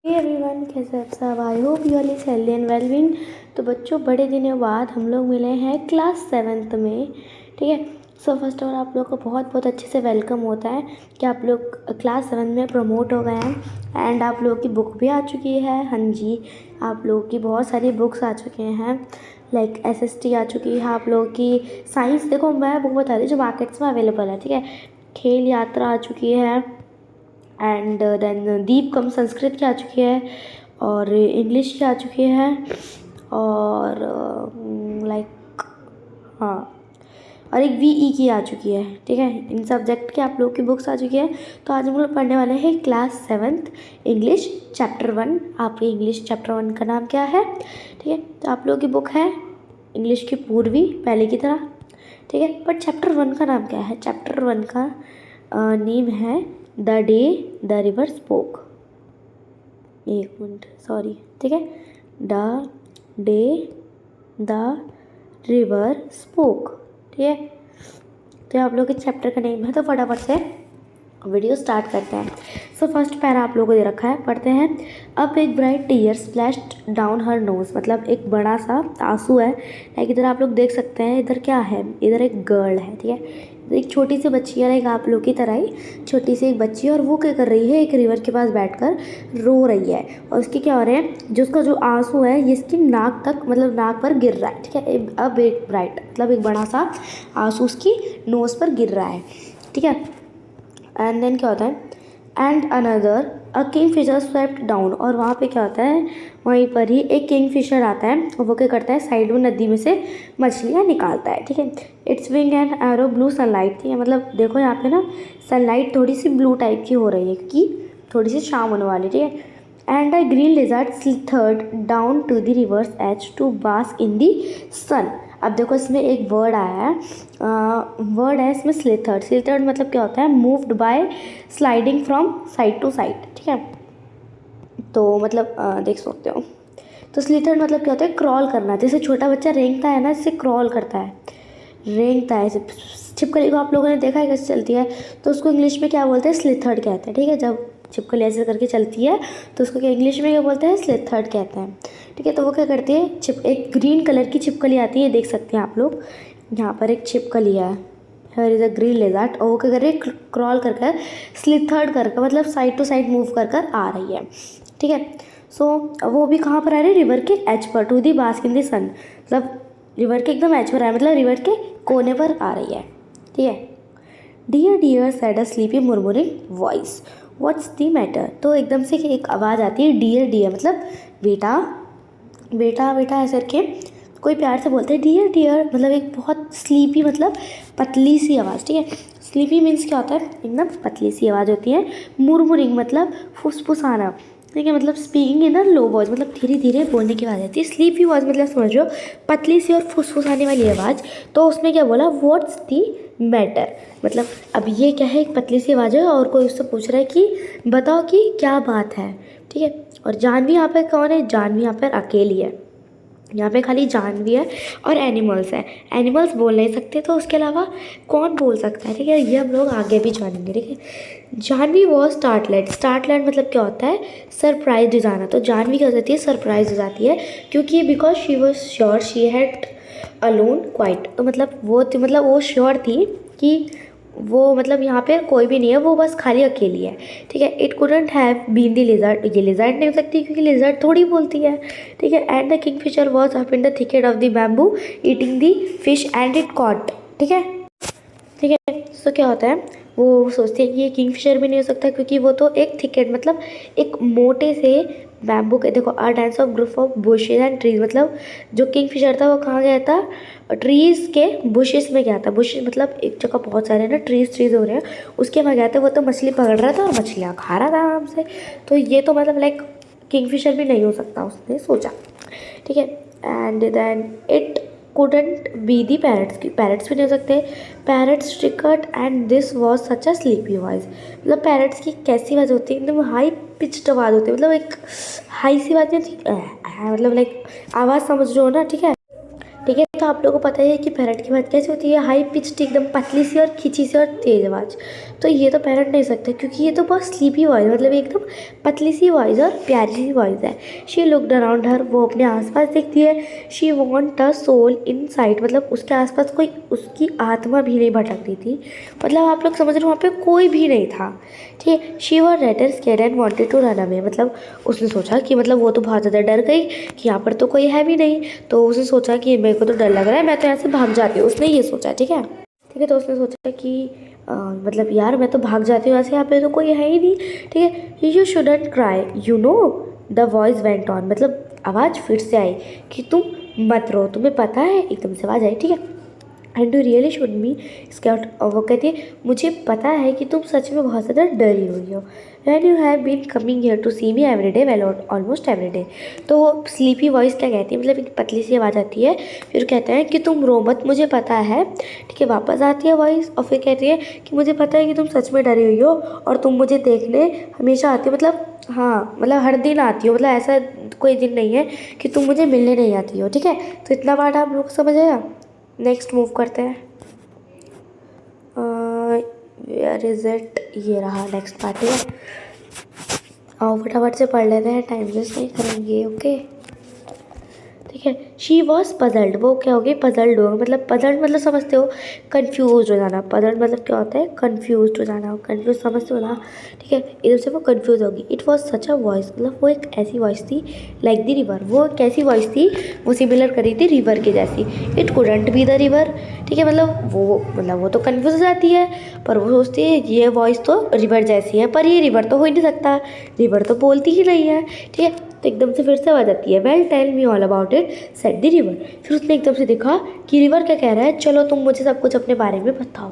Hey everyone, कैसे आप सब? I hope you all is healthy and well being. तो बच्चों, बड़े दिनों बाद हम लोग मिले हैं क्लास 7th में। ठीक है। सो फर्स्ट ऑफ ऑल आप लोग को बहुत बहुत अच्छे से वेलकम होता है कि आप लोग क्लास 7 में प्रमोट हो गए हैं एंड आप लोगों की बुक भी आ चुकी है। हाँ जी, आप लोगों की बहुत सारी बुक्स आ चुके हैं, लाइक SST आ चुकी है। आप लोगों की साइंस, देखो मैं बुक बता रही जो मार्केट्स में अवेलेबल है। ठीक है। खेल यात्रा आ चुकी है एंड देन दीपकम संस्कृत की आ चुकी है और इंग्लिश की आ चुकी है और लाइक हाँ, और एक VE की आ चुकी है। ठीक है। इन सब्जेक्ट के आप लोगों की बुक्स आ चुकी है। तो आज हम लोग पढ़ने वाले हैं क्लास 7th इंग्लिश चैप्टर 1। आपके इंग्लिश चैप्टर 1 का नाम क्या है? ठीक है। तो आप लोगों की बुक है इंग्लिश की पूर्वी, पहले की तरह। ठीक है। बट चैप्टर 1 का नाम क्या है? चैप्टर 1 का नेम है the day the river spoke. एक मिनट, सॉरी। ठीक है। The day the river spoke. ठीक है। तो आप लोग के चैप्टर का नेम है। तो फटाफट से वीडियो स्टार्ट करते हैं। सो फर्स्ट पैरा आप लोगों को दे रखा है, पढ़ते हैं। अब एक bright tear splashed down her nose, मतलब एक बड़ा सा आंसू है। लाइक इधर आप लोग देख सकते हैं, इधर क्या है? इधर एक गर्ल है। ठीक है। एक छोटी सी बच्ची है, लाइक आप लोग की तरह ही छोटी सी एक बच्ची है, और वो क्या कर रही है? एक रिवर के पास बैठकर रो रही है। और उसकी क्या हो रहा है, जो उसका जो आंसू है ये इसकी नाक तक, मतलब नाक पर गिर रहा है। ठीक है। अब एक ब्राइट, मतलब एक बड़ा सा आंसू उसकी नोज पर गिर रहा है। ठीक है। एंड देन क्या होता है? And another a kingfisher swept down, और वहाँ पे क्या होता है? वहीं पर ही एक किंग फिशर आता है और वो क्या करता है? साइड में नदी में से मछलियाँ निकालता है। ठीक है। It's wing and arrow blue sunlight. ठीक है। मतलब देखो यहाँ पे ना सनलाइट थोड़ी सी ब्लू टाइप की हो रही है क्योंकि थोड़ी सी शाम होने वाली। ठीक है। And a green lizard slithered down to the river's edge to bask in the sun. अब देखो इसमें एक वर्ड आया है, वर्ड है इसमें स्लिथर्ड। स्लिथर्ड मतलब क्या होता है? Moved by sliding from side to side. ठीक है। तो मतलब देख सकते हो। तो स्लिथर्ड मतलब क्या होता है? क्रॉल करना। जैसे छोटा बच्चा रेंगता है ना, इससे क्रॉल करता है, रेंगता है। छिपकली को आप लोगों ने देखा है कैसे चलती है? तो उसको इंग्लिश में क्या बोलते हैं? स्लिथर्ड कहते हैं। ठीक है। जब छिपकली ऐसे करके चलती है तो उसको क्या इंग्लिश में क्या बोलते हैं? स्लिथर्ड कहते हैं। ठीक है। तो वो क्या करती है? एक ग्रीन कलर की छिपकली आती है, देख सकते हैं आप लोग। यहाँ पर एक छिपकली है, हियर इज अ ग्रीन लेजर्ड, और वो क्या कर रही है? क्रॉल कर कर, स्लिथर्ड कर, मतलब साइड टू साइड मूव कर कर आ रही है। ठीक है। सो वो भी कहाँ पर आ रही है? रिवर के एज पर, to the bask in the sun, मतलब रिवर के एकदम एज पर है, मतलब रिवर के कोने पर आ रही है। ठीक है। Dear dear said a sleepy murmuring voice, what's the matter. तो एकदम से एक आवाज़ आती है, डियर डियर मतलब बेटा बेटा बेटा, ऐसे करके कोई प्यार से बोलते हैं डियर डियर, मतलब एक बहुत स्लीपी, मतलब पतली सी आवाज़। ठीक है। स्लीपी मीन्स क्या होता है? एकदम पतली सी आवाज़ होती है। मुरमुरिंग मतलब फुसफुसाना। ठीक है। मतलब speaking in a low voice, मतलब धीरे धीरे बोलने की आवाज़ आती है। स्लीपी वॉइस मतलब समझो पतली सी और फुसफुसाने वाली आवाज़। तो उसमें क्या बोला? व्हाट्स दी मैटर, मतलब अब ये क्या है? एक पतली सी आवाज़ है और कोई उससे पूछ रहा है कि बताओ कि क्या बात है। ठीक है। और जानवी यहाँ पर कौन है? जानवी यहाँ पर अकेली है। यहाँ पे खाली जानवी है और एनिमल्स है। एनिमल्स बोल नहीं सकते, तो उसके अलावा कौन बोल सकता है? ठीक है। ये हम लोग आगे भी जानेंगे। ठीक है। जानवी वॉज स्टार्टलेड। स्टार्टलेड मतलब क्या होता है? सरप्राइज हो जाना। तो जानवी क्या हो जाती है? सरप्राइज हो जाती है, क्योंकि because she was sure she had alone quite. तो मतलब वो थी, मतलब वो श्योर थी कि वो, मतलब यहाँ पे कोई भी नहीं है, वो बस खाली अकेली है। ठीक है। It couldn't have been the lizard, ये लिजर्ड नहीं हो सकती क्योंकि लिजर्ड थोड़ी बोलती है। ठीक है। And the kingfisher was up in the thicket of the bamboo eating the fish and it caught. ठीक है। ठीक है। तो क्या होता है? वो सोचते हैं कि ये किंग फिशर भी नहीं हो सकता क्योंकि वो तो एक थिकेट, मतलब एक मोटे से बैम्बू के, देखो a dance of group of bushes and trees, मतलब जो किंग फिशर था वो कहाँ गया था? ट्रीज़ के बुशेस में गया था। बुशेस मतलब एक जगह बहुत सारे ना ट्रीज हो रहे हैं, उसके में गया था। वो तो मछली पकड़ रहा था और मछलियाँ खा रहा था आराम से। तो ये तो मतलब लाइक किंग फिशर भी नहीं हो सकता, उसने सोचा। ठीक है। And then it couldn't be the parrots, की पैरट्स भी नहीं हो सकते। Parrots tricked and this was such a sleepy voice, मतलब पैरट्स की कैसी आवाज़ होती है? एकदम हाई पिच्ड आवाज़ होती है, मतलब एक हाई सी आवाज़ नहीं होती, मतलब लाइक आवाज़ समझ रहे हो ना? ठीक है। ठीक है। तो आप लोगों को पता ही है कि पैरट की आवाज़ कैसी होती है, हाई पिच्ड, एकदम पतली सी और खींची सी और तेज़ आवाज़। तो ये तो पैरट नहीं सकते क्योंकि ये तो बहुत स्लीपी वॉइस, मतलब एकदम पतली सी वॉइस और प्यारी सी वॉइस है। शी लुक्ड अराउंड हर, वो अपने आसपास देखती है। She want a soul inside, मतलब उसके आसपास कोई उसकी आत्मा भी नहीं भटक रही थी, मतलब आप लोग समझ रहे हो वहाँ पे कोई भी नहीं था। ठीक है। She were rather scared and wanted to run away, मतलब उसने सोचा कि मतलब वो तो बहुत ज़्यादा डर गई कि यहाँ पर तो कोई है भी नहीं, तो उसने सोचा कि मेरे को तो डर लग रहा है, मैं तो यहाँ से भाग जाती हूँ, उसने ये सोचा। ठीक है। ठीक है। तो उसने सोचा कि मतलब यार मैं तो भाग जाती हूँ ऐसे, यहाँ पे तो कोई है ही नहीं। ठीक है। You shouldn't cry you know, the voice went on, मतलब आवाज़ फिर से आई कि तुम मत रो, तुम्हें पता है, एकदम से आवाज़ आई। ठीक है। एंड यू रियली शुड मी स्कैट, वो कहती है मुझे पता है कि तुम सच में बहुत ज़्यादा डरी हुई हो। When you have been coming here to see me every day, well almost every day. तो वो स्लीपी वॉइस क्या कहती है, मतलब एक पतली सी आवाज़ आती है, फिर कहते हैं कि तुम रो मत, मुझे पता है। ठीक है। वापस आती है वॉइस और फिर कहती है कि मुझे पता है कि तुम सच में डरी हुई हो और तुम मुझे देखने हमेशा आती हो, मतलब हाँ, मतलब हर दिन आती हो, मतलब ऐसा कोई दिन नहीं है कि तुम मुझे मिलने नहीं आती हो। ठीक है। तो इतना बात आप लोग समझ आया। नेक्स्ट मूव करते हैं। वेयर इज़ इट, ये रहा नेक्स्ट पार्ट है। आओ फटाफट से पढ़ लेते हैं, टाइम वेस्ट नहीं करेंगे। ओके। ठीक है। शी वॉज पजल्ड, वो क्या होगी, पजल्ड हो, मतलब पजल्ड मतलब समझते हो, कन्फ्यूज हो जाना। पजल्ड मतलब क्या होता है, कन्फ्यूज हो जाना, कन्फ्यूज समझते हो ना। ठीक है। इधर से वो कन्फ्यूज होगी। It was such a voice, मतलब वो एक ऐसी वॉइस थी लाइक द रिवर, वो एक ऐसी वॉइस थी, वो सिमिलर करी थी रिवर की जैसी। It couldn't be the river. ठीक है। मतलब वो तो कन्फ्यूज हो जाती है, पर वो सोचती है ये वॉइस तो रिवर जैसी है, पर ये रिवर तो हो ही नहीं सकता, रिवर तो बोलती ही नहीं है। ठीक है। तो एकदम से फिर से आवाज़ आती है, well tell me all about it said the river. फिर उसने एकदम से देखा कि रिवर क्या कह रहा है, चलो तुम मुझे सब कुछ अपने बारे में बताओ।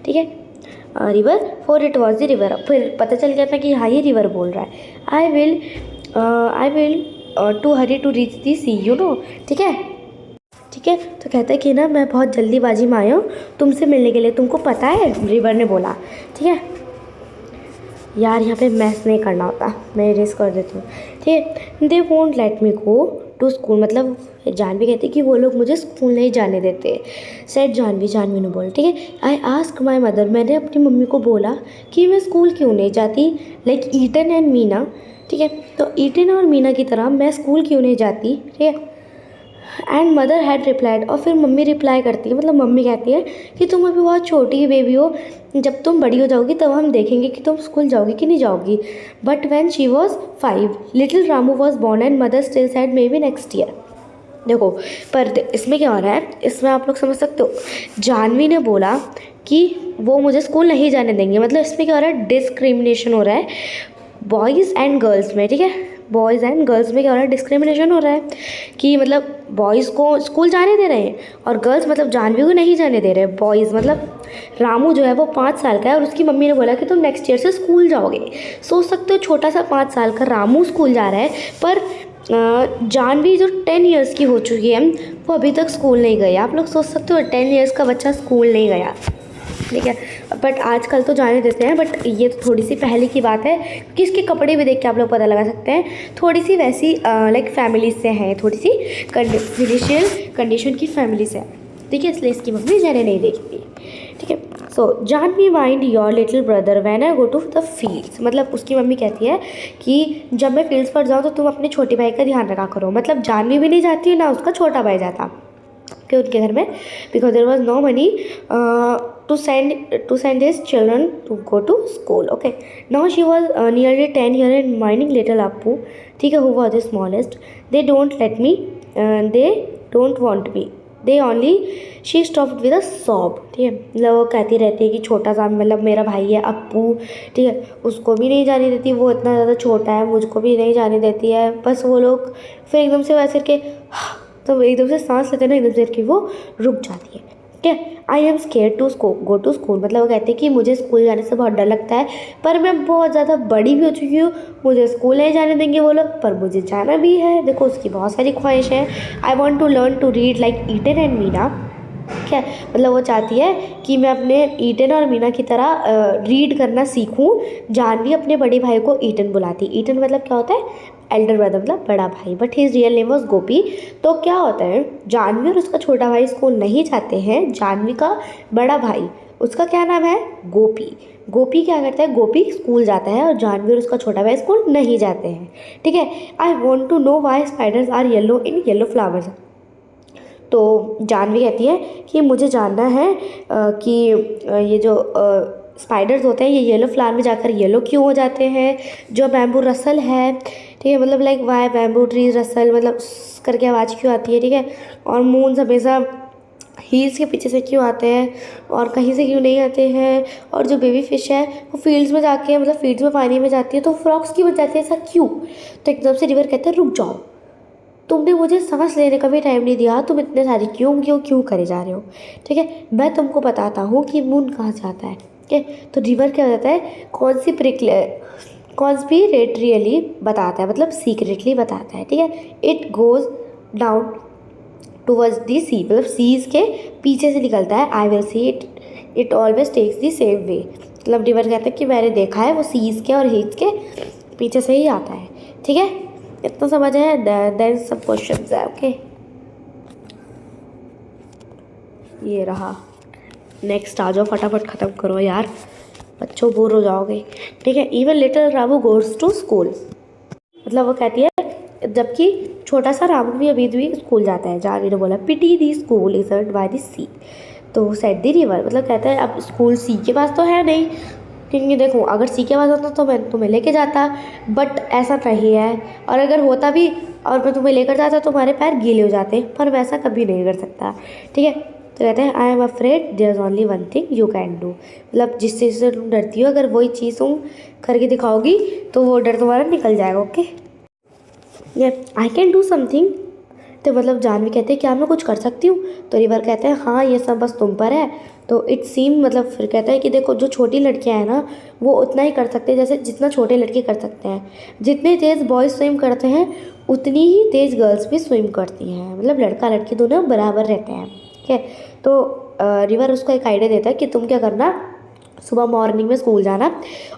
ठीक है। River, for it was the river, फिर पता चल गया था कि हाँ ये रिवर बोल रहा है। I will to hurry to reach the sea you know. ठीक है। ठीक है। तो कहता है कि ना मैं बहुत जल्दीबाजी में आया हूँ तुमसे मिलने के लिए, तुमको पता है, रिवर ने बोला। ठीक है। यार यहाँ पे मैस नहीं करना होता, मैं इरेज कर देती हूँ। ठीक है। They won't let me go to school, मतलब जानवी कहती कि वो लोग मुझे स्कूल नहीं जाने देते। सेड जानवी ने बोला। ठीक है। आई आस्क माई मदर, मैंने अपनी मम्मी को बोला कि मैं स्कूल क्यों नहीं जाती, लाइक ईटन एंड मीना। ठीक है। तो ईटन और मीना की तरह मैं स्कूल क्यों नहीं जाती। ठीक है। एंड मदर हैड रिप्लाइड, और फिर मम्मी रिप्लाई करती है, मतलब मम्मी कहती है कि तुम अभी बहुत छोटी बेबी हो, जब तुम बड़ी हो जाओगी तब हम देखेंगे कि तुम स्कूल जाओगी कि नहीं जाओगी। But when she was 5 little Ramu was born and mother still said may be next year. देखो, पर इसमें क्या हो रहा है, इसमें आप लोग समझ सकते हो, जानवी ने बोला कि वो मुझे स्कूल नहीं जाने देंगे, मतलब इसमें क्या हो रहा है, डिस्क्रिमिनेशन हो रहा है बॉयज़ एंड गर्ल्स में। ठीक है। बॉयज़ एंड गर्ल्स में क्या हो रहा है, डिस्क्रिमिनेशन हो रहा है कि मतलब बॉयज़ को स्कूल जाने दे रहे हैं और गर्ल्स मतलब जानवी को नहीं जाने दे रहे हैं। बॉयज़ मतलब रामू जो है वो 5 साल का है और उसकी मम्मी ने बोला कि तुम नेक्स्ट ईयर से स्कूल जाओगे। सोच सकते हो, छोटा सा 5 साल का रामू स्कूल जा रहा है, पर जानवी जो 10 ईयर्स की हो चुकी है वो अभी तक स्कूल नहीं गई। आप लोग सोच सकते हो 10 ईयर्स का बच्चा स्कूल नहीं गया। ठीक है। बट आजकल तो जाने देते हैं, बट ये तो थोड़ी सी पहले की बात है कि इसके कपड़े भी देख के आप लोग पता लगा सकते हैं, थोड़ी सी वैसी लाइक फैमिली से हैं, थोड़ी सी फिनेंशियल कंडीशन की फैमिली से है। ठीक है। इसलिए इसकी मम्मी जाने नहीं देखती। ठीक है। So Janvi mind your little brother when I go to the fields, मतलब उसकी मम्मी कहती है कि जब मैं फील्ड्स पर जाऊँ तो तुम अपने छोटे भाई का ध्यान रखा करो, मतलब जानवी भी नहीं जाती ना उसका छोटा भाई जाता कि उनके घर में, because there was no money to send his children to go to school. Okay. Now she was nearly 10 years and minding little Appu. ठीक है, who was the smallest. They don't let me, they don't want me. They only, she stopped with a sob. ठीक है, मतलब वो कहती रहती है कि छोटा सा, मतलब मेरा भाई है अप्पू, ठीक है, उसको भी नहीं जाने देती, वो इतना ज़्यादा छोटा है, मुझको भी नहीं जाने देती है। बस वो लोग फिर एकदम से वैसे करके तो एकदम से सांस लेते ना, एकदम से करके वो रुक जाती है। ठीक है। I am scare to go to school, मतलब वो कहते हैं कि मुझे स्कूल जाने से बहुत डर लगता है, पर मैं बहुत ज़्यादा बड़ी भी हो चुकी हूँ, मुझे स्कूल नहीं जाने देंगे वो लोग, पर मुझे जाना भी है। देखो उसकी बहुत सारी ख्वाहिश है। I want to learn to read like Eaton and Meena. क्या मतलब वो चाहती है कि मैं अपने ईटन और मीना की तरह रीड करना सीखूं। जानवी अपने बड़े भाई को ईटन बुलाती। ईटन मतलब क्या होता है, एल्डर ब्रदर मतलब बड़ा भाई, but his real name was Gopi. तो क्या होता है, जानवी और उसका छोटा भाई स्कूल नहीं जाते हैं। जानवी का बड़ा भाई, उसका क्या नाम है, गोपी। गोपी क्या करता है, गोपी स्कूल जाता है और जानवी और उसका छोटा भाई स्कूल नहीं जाते हैं। ठीक है। I want to know why spiders are yellow in yellow flowers. तो जानवी कहती है कि मुझे जानना है कि ये जो स्पाइडर्स होते हैं ये येलो फ्लावर में जाकर येलो क्यों हो जाते हैं। जो बैम्बू रसल है, ठीक है, मतलब like why bamboo tree Russell, मतलब करके आवाज़ क्यों आती है। ठीक है। और मून्स हमेशा हील्स के पीछे से क्यों आते हैं और कहीं से क्यों नहीं आते हैं। और जो बेबी फिश है वो फील्ड्स में जाके, मतलब फील्ड्स में पानी में जाती है तो फ्रॉक्स क्यों बन जाती है, ऐसा क्यों। तो एकदम से रिवर कहते हैं रुक जाओ, तुमने मुझे सांस लेने का भी टाइम नहीं दिया, तुम इतने सारे क्यों क्यों क्यों करे जा रहे हो। ठीक है, मैं तुमको बताता हूँ कि मून कहाँ से आता है। ठीक है। तो रिवर क्या हो जाता है, कॉन्स्पिरेटरियली बताता है, मतलब सीक्रेटली बताता है। ठीक है। It goes down towards the sea, मतलब सीज के पीछे से निकलता है। I will see it, it always takes the same way. मतलब रिवर कहता है कि मैंने देखा है वो सीज के और हील्स के पीछे से ही आता है। ठीक है, इतना समझ है। देन सब क्वेश्चंस है। ओके, ये रहा। नेक्स्ट आ जाओ, फटाफट ख़त्म करो यार, बच्चों बोर हो जाओगे। ठीक है। Even little Ramu goes to school, मतलब वो कहती है जबकि छोटा सा रामू भी अभी भी स्कूल जाता है। जानवी ने बोला पिटी दी स्कूल इज बाय द सी, तो सेट दी रिवर, मतलब कहता है अब स्कूल सी के पास तो है नहीं, क्योंकि देखो अगर सी के पास होता तो मैं तुम्हें लेके जाता, बट ऐसा नहीं है। और अगर होता भी और मैं तुम्हें लेकर जाता तो तुम्हारे पैर गीले हो जाते, पर मैं ऐसा कभी नहीं कर सकता। ठीक है। तो कहते हैं I am afraid there is only one thing you can do, मतलब जिस चीज़ से तुम डरती हो अगर वही चीज़ तुम करके दिखाओगी तो वो डर तुम्हारा निकल जाएगा। ओके, ये आई कैन डू समथिंग। तो मतलब जानवी कहते हैं क्या मैं कुछ कर सकती हूँ। तो रिवर कहते हैं हाँ ये सब बस तुम पर है। तो इट सीम, मतलब फिर कहता है कि देखो जो छोटी लड़कियाँ हैं ना वो उतना ही कर सकते हैं जैसे जितना छोटे लड़के कर सकते हैं। जितने तेज़ बॉयज़ स्विम करते हैं उतनी ही तेज़ गर्ल्स भी स्विम करती हैं, मतलब लड़का लड़की दोनों बराबर रहते हैं। ठीक है। तो रिवर उसको एक आइडिया देता है कि तुम क्या करना, सुबह मॉर्निंग में स्कूल जाना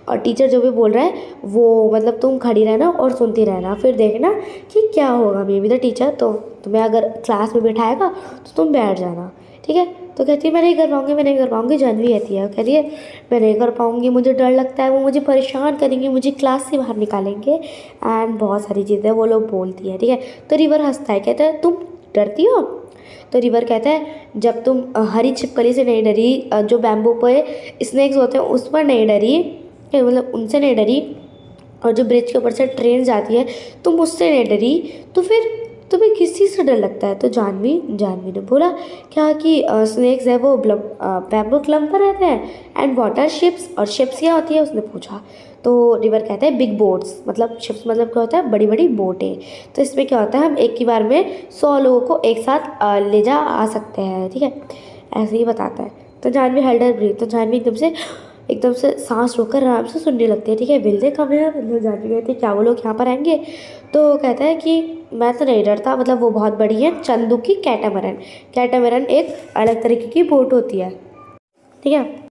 और टीचर जो भी बोल रहा है वो मतलब तुम खड़ी रहना और सुनती रहना, फिर देखना कि क्या होगा। मे बी द टीचर तो तुम्हें अगर क्लास में बिठाएगा तो तुम बैठ जाना। ठीक है। तो कहती है मैं नहीं कर पाऊँगी, मैं नहीं कर पाऊँगी। जानवी कहती है, कह रही है मैं नहीं कर पाऊँगी, मुझे डर लगता है, वो मुझे परेशान करेंगे, मुझे क्लास से बाहर निकालेंगे एंड बहुत सारी चीज़ें वो लोग बोलती है। ठीक है। तो रिवर हंसता है, कहता है तुम डरती हो। तो रिवर कहता है जब तुम हरी छिपकली से नहीं डरी, जो बैम्बू पे स्नेक्स होते हैं उस पर नहीं डरी, मतलब उनसे नहीं डरी, और जो ब्रिज के ऊपर से ट्रेन जाती है तुम उससे नहीं डरी, तो फिर तुम्हें किस चीज़ से डर लगता है। तो जानवी ने बोला क्या कि स्नेक्स है वो बैम्बू क्लम्प पर रहते हैं एंड वाटर शिप्स, और शिप्स क्या होती है उसने पूछा। तो रिवर कहता है बिग बोट्स, मतलब शिप्स मतलब क्या होता है, बड़ी बड़ी बोटें। तो इसमें क्या होता है हम एक ही बार में 100 लोगों को एक साथ ले जा आ सकते हैं। ठीक है, ऐसे ही बताता है। तो जानवी हेल्डर ब्रीथ, तो जानवी एकदम से सांस रोककर आराम से सुनने लगती है। ठीक है। विल दे कम हियर, मतलब जानवी कहती है क्या वो लोग यहाँ पर आएंगे। तो कहता है कि मैं तो नहीं डरता, मतलब वो बहुत बड़ी है, चंदू की कैटामरन एक अलग तरीके की बोट होती है। ठीक है।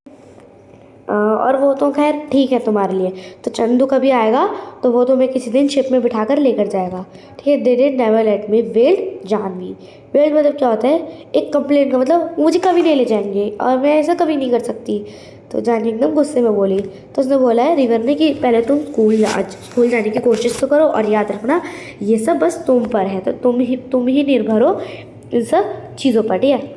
और वो तो खैर ठीक है तुम्हारे लिए, तो चंदू कभी आएगा तो वो तुम्हें किसी दिन शिप में बिठा कर लेकर जाएगा। ठीक है। They did never let me, wailed Janvi. Wailed मतलब क्या होता है, एक कंप्लेंट का मतलब मुझे कभी नहीं ले जाएंगे और मैं ऐसा कभी नहीं कर सकती। तो जानवी एकदम गुस्से में बोली। तो उसने बोला है रिवर ने कि पहले तुम स्कूल जाने की कोशिश तो करो और याद रखना ये सब बस तुम पर है, तो तुम ही निर्भर हो इन सब चीज़ों पर। ठीक है।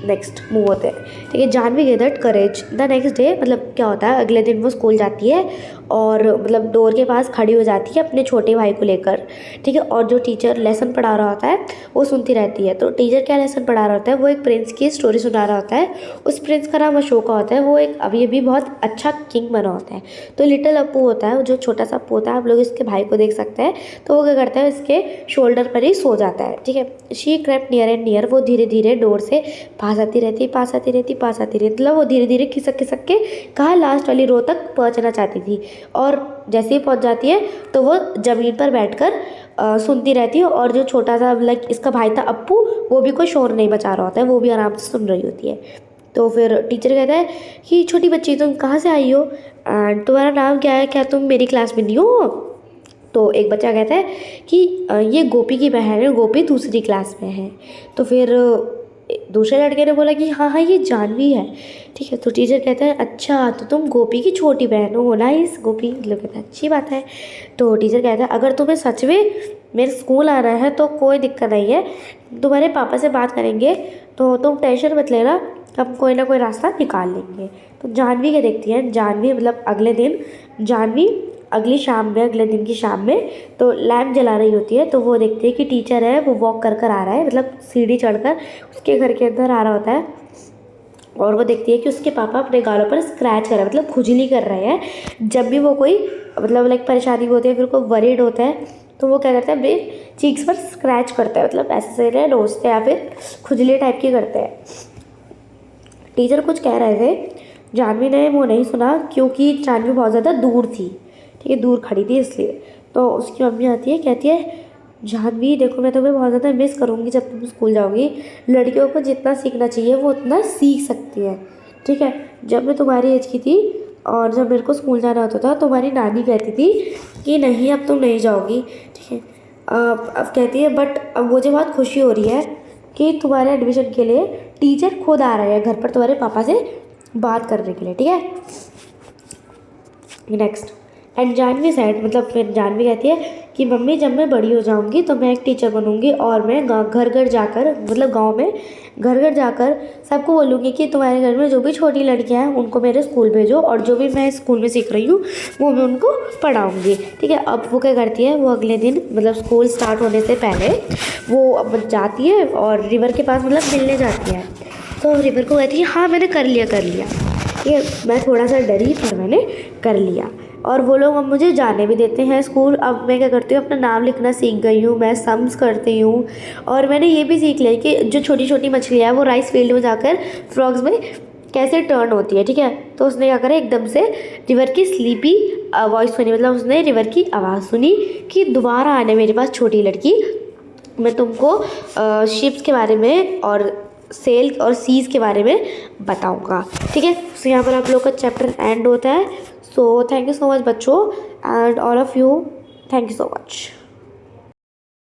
नेक्स्ट मूव होते हैं। ठीक है। Janvi gathered courage the next day, मतलब क्या होता है अगले दिन वो स्कूल जाती है और मतलब डोर के पास खड़ी हो जाती है अपने छोटे भाई को लेकर। ठीक है। और जो टीचर लेसन पढ़ा रहा होता है वो सुनती रहती है। तो टीचर क्या लेसन पढ़ा रहा होता है, वो एक प्रिंस की स्टोरी सुना रहा होता है। उस प्रिंस का नाम अशोका होता है, वो एक अभी बहुत अच्छा किंग बना होता है। तो लिटिल अप्पू होता है, जो छोटा सा अप्पू होता है, आप लोग इसके भाई को देख सकते हैं। तो वो क्या करता है इसके शोल्डर पर ही सो जाता है। ठीक है। She crept near and near, वो धीरे धीरे डोर से पास आती रहती, मतलब वो धीरे धीरे खिसक के कहाँ लास्ट वाली रो तक पहुँचना चाहती थी। और जैसे ही पहुँच जाती है तो वो ज़मीन पर बैठकर सुनती रहती है। और जो छोटा सा लाइक इसका भाई था अप्पू, वो भी कोई शोर नहीं मचा रहा होता है, वो भी आराम से सुन रही होती है। तो फिर टीचर कहता है कि छोटी बच्ची तुम कहाँ से आई हो एंड तुम्हारा नाम क्या है, क्या तुम मेरी क्लास में नहीं हो। तो एक बच्चा कहता है कि ये गोपी की बहन है, गोपी दूसरी क्लास में है। तो फिर दूसरे लड़के ने बोला कि हाँ हाँ ये जानवी है। ठीक है, तो टीचर कहता है अच्छा तो तुम गोपी की छोटी बहन हो ना। इस गोपी मतलब कहता है अच्छी बात है। तो टीचर कहता है अगर तुम्हें सच में मेरे स्कूल आना है तो कोई दिक्कत नहीं है, तुम्हारे पापा से बात करेंगे, तो तुम टेंशन मत लेना, हम कोई ना कोई रास्ता निकाल लेंगे। तो जानवी क्या देखती है, जानवी मतलब अगले दिन जानवी अगली शाम में, अगले दिन की शाम में तो लैम्प जला रही होती है। तो वो देखती है कि टीचर है वो वॉक कर कर आ रहा है, मतलब सीढ़ी चढ़कर उसके घर के अंदर आ रहा होता है। और वो देखती है कि उसके पापा अपने गालों पर स्क्रैच कर रहे हैं, मतलब खुजली कर रहे हैं। जब भी वो कोई मतलब लाइक परेशानी होती है, फिर कोई वरीड होता है, तो वो क्या करता है अपने चीक्स पर स्क्रैच करता है, मतलब ऐसे से नोचते हैं या फिर खुजली टाइप की करते हैं। टीचर कुछ कह रहे थे, जानवी ने वो नहीं सुना क्योंकि जानवी बहुत ज़्यादा दूर थी। ठीक है, दूर खड़ी थी इसलिए। तो उसकी मम्मी आती है, कहती है जानवी देखो मैं तुम्हें बहुत ज़्यादा मिस करूँगी जब तुम स्कूल जाओगी। लड़कियों को जितना सीखना चाहिए वो उतना सीख सकती है। ठीक है, जब मैं तुम्हारी एज की थी और जब मेरे को स्कूल जाना होता था, तुम्हारी नानी कहती थी कि नहीं अब तुम नहीं जाओगी। ठीक है, अब कहती है बट अब मुझे बहुत खुशी हो रही है कि तुम्हारे एडमिशन के लिए टीचर खुद आ रहे हैं घर पर तुम्हारे पापा से बात करने के लिए। ठीक है, नेक्स्ट। एंड जानवी साइड मतलब फिर जानवी कहती है कि मम्मी जब मैं बड़ी हो जाऊंगी तो मैं एक टीचर बनूंगी और मैं घर घर जाकर मतलब गांव में घर घर जाकर सबको बोलूँगी कि तुम्हारे घर में जो भी छोटी लड़कियां हैं उनको मेरे स्कूल भेजो, और जो भी मैं स्कूल में सीख रही हूँ वो मैं उनको पढ़ाऊँगी। ठीक है, अब वो क्या करती है, वो अगले दिन मतलब स्कूल स्टार्ट होने से पहले वो अब जाती है और रिवर के पास मतलब मिलने जाती है। तो रिवर को कहती है हाँ मैंने कर लिया। ये मैं थोड़ा सा डरी पर मैंने कर लिया। और वो लोग अब मुझे जाने भी देते हैं स्कूल। अब मैं क्या करती हूँ, अपना नाम लिखना सीख गई हूँ, मैं सम्स करती हूँ। और मैंने ये भी सीख लिया कि जो छोटी छोटी मछलियाँ हैं वो राइस फील्ड में जाकर फ्रॉग्स में कैसे टर्न होती है। ठीक है, तो उसने क्या करा, एकदम से रिवर की स्लीपी वॉइस सुनी, मतलब उसने रिवर की आवाज़ सुनी कि दोबारा आने मेरे पास छोटी लड़की, मैं तुमको शिप्स के बारे में और सेल और सीज़ के बारे में बताऊंगा। ठीक है, तो यहाँ पर आप लोग का चैप्टर एंड होता है। So thank you so much बच्चों, and all of you, thank you so much.